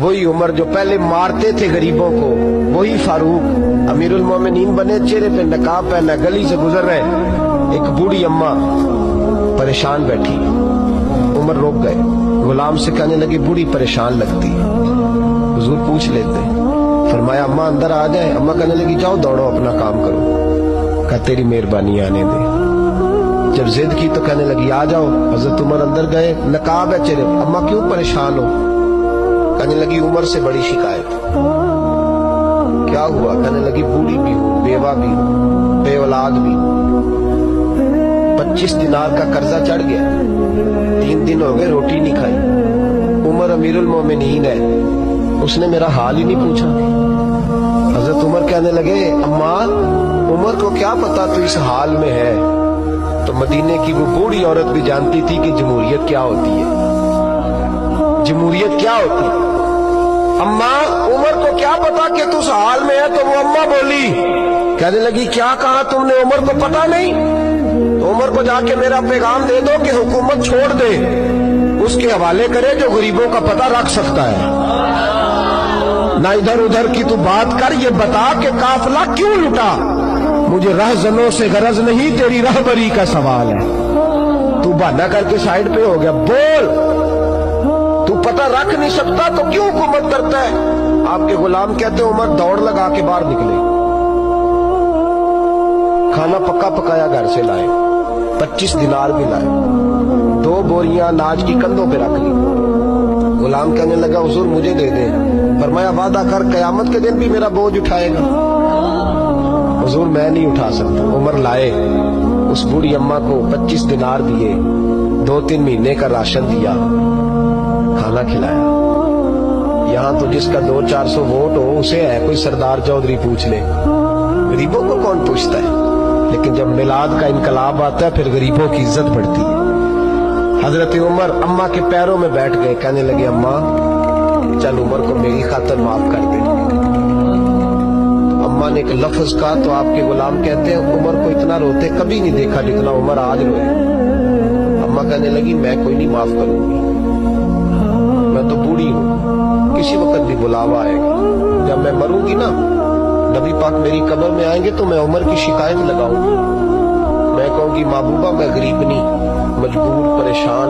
वही उमर जो पहले मारते थे गरीबों को, वही फारूक अमीरुल मोमिनीन बने, चेहरे पे नकाब पहना, गली से गुजर रहे, एक बूढ़ी अम्मा परेशान बैठी। उमर रोक गए, गुलाम से कहने लगे बूढ़ी परेशान लगती है। हुजूर पूछ लेते, फरमाया अम्मा अंदर आ जाए। अम्मा कहने लगी जाओ दौड़ो अपना काम करो। कहा तेरी मेहरबानी आने दे। जब जिद की तो कहने लगी आ जाओ। हजरत उमर अंदर गए, नकाब है चेहरे। अम्मा क्यों परेशान हो? कहने लगी उमर से बड़ी शिकायत। क्या हुआ? कहने लगी बूढ़ी भी हूँ, बेवा भी हूँ, बे औलाद भी हूँ, 25 दिनार का कर्जा चढ़ गया, 3 दिन हो गए रोटी नहीं खाई। उमर अमीरुल मोमिनीन है, उसने मेरा हाल ही नहीं पूछा। हजरत उमर कहने लगे अम्मा उमर को क्या पता तू इस हाल में है। तो मदीने की वो बूढ़ी औरत भी जानती थी कि जमहूरियत क्या होती है, जमहूरियत क्या होती है। अम्मा उमर को क्या पता कि तू उस हाल में है। तो वो अम्मा बोली, कहने लगी क्या कहा तुमने? उमर को पता नहीं? तो उमर को जाके मेरा पैगाम दे दो कि हुकूमत छोड़ दे, उसके हवाले करे जो गरीबों का पता रख सकता है। ना इधर उधर की तू बात कर, ये बता कि काफिला क्यों लुटा। मुझे रहजनों से गरज नहीं, तेरी रहबरी का सवाल है। तू बहाना करके साइड पे हो गया, बोल। तू पता रख नहीं सकता तो क्यों हुकूमत करता है? आपके गुलाम कहते उमर दौड़ लगा के बाहर निकले, खाना पक्का पकाया घर से लाए, 25 दिनार भी लाए, 2 बोरियां अनाज की कंधों पे रख ली। गुलाम कहने लगा हुजूर मुझे दे दे। फरमाया वादा कर कयामत के दिन भी मेरा बोझ उठाएगा। हुजूर मैं नहीं उठा सकता। उमर लाए, उस बूढ़ी अम्मा को 25 दिनार दिए, 2-3 महीने का राशन दिया, खाना खिलाया। यहाँ तो जिसका 200-400 वोट हो उसे है कोई सरदार चौधरी पूछ ले, गरीबों को कौन पूछता है। लेकिन जब मिलाद का इनकलाब आता है फिर गरीबों की इज्जत बढ़ती है। हजरत उमर अम्मा के पैरों में बैठ गए, कहने लगे अम्मा चल उमर को मेरी खातिर माफ कर दे। अम्मा ने एक लफ्ज कहा तो आपके गुलाम कहते हैं उमर को इतना रोते कभी नहीं देखा जितना उमर आज रोए। अम्मा कहने लगी मैं कोई नहीं माफ करूंगी, मैं तो बूढ़ी हूँ, किसी वक्त भी बुलावा आएगा। जब मैं मरूंगी ना, नबी पाक मेरी कब्र में आएंगे तो मैं उमर की शिकायत लगाऊंगी। मैं कहूंगी महबूबा मैं गरीबनी, मजबूर, परेशान,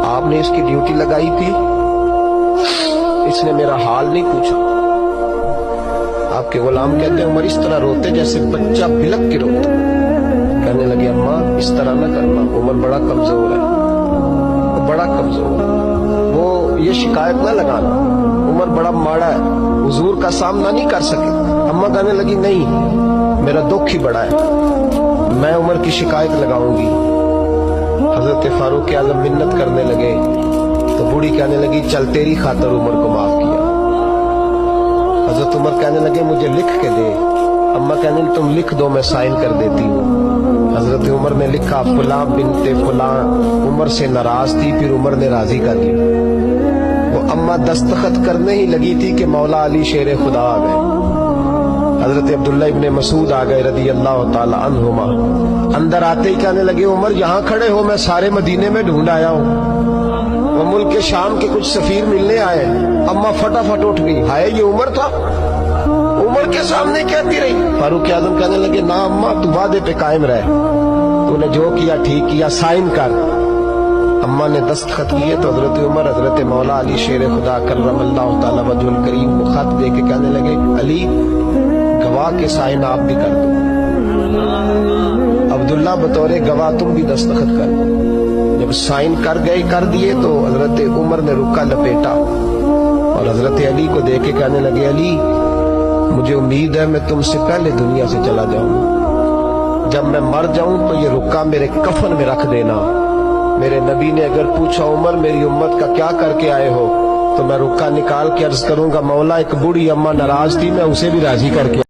आपने इसकी ड्यूटी लगाई थी, इसने मेरा हाल नहीं पूछा। आपके गुलाम कहते हैं उमर इस तरह रोते जैसे बच्चा बिलक के रोता। कहने लगे अम्मा इस तरह न करना, उमर बड़ा कमजोर है, बड़ा कमजोर है, वो ये शिकायत न लगाना, उमर बड़ा माड़ा है, हुजूर का सामना नहीं कर सके। अम्मा कहने लगी नहीं मेरा दुख ही बड़ा है, मैं उमर की शिकायत लगाऊंगी। हजरत फारूक आजम मिन्नत करने लगे तो बूढ़ी कहने लगी चल तेरी खातिर उमर को माफ किया। हजरत उमर कहने लगे मुझे लिख के दे। अम्मा कहने लगी तुम लिख दो मैं साइन कर देती हूँ। हजरत उमर ने लिखा फुलां बिनते फुलां उमर से नाराज थी, फिर उमर ने राजी कर ली। वो अम्मा दस्तखत करने ही लगी थी कि मौला अली शेर खुदा आ गए। हजरत अब्दुल्ला इब्ने मसूद आ गए रदी अल्लाह ताला अन्हुमा। अंदर आते ही कहने लगे उमर यहाँ खड़े हो, मैं सारे मदीने में ढूंढ आया हूँ, वो मुल्क के शाम के कुछ सफीर मिलने आए। अम्मा फटाफट उठ गई, हाय ये उमर था, उमर के सामने कहती रही। फारूक आजम कहने लगे ना अम्मा तू वादे पे कायम रहे, तूने जो किया ठीक किया, साइन कर। अम्मा ने दस्तखत किए तो हजरत उमर हजरत मौला अली शेर खुदा करमल्लाहु ताला वजहुल करीम को खत दे के कहने लगे अली गवाह के साइन आप भी कर दो, अब्दुल्ला बतौरे गवाह तुम भी दस्तखत कर। जब साइन कर गए कर दिए तो हजरत उमर ने रुका लपेटा और हजरत अली को दे के कहने लगे अली मुझे उम्मीद है मैं तुमसे पहले दुनिया से चला जाऊं, जब मैं मर जाऊं तो ये रुका मेरे कफन में रख देना। मेरे नबी ने अगर पूछा उमर मेरी उम्मत का क्या करके आए हो, तो मैं रुका निकाल के अर्ज करूंगा मौला एक बूढ़ी अम्मा नाराज थी, मैं उसे भी राजी करके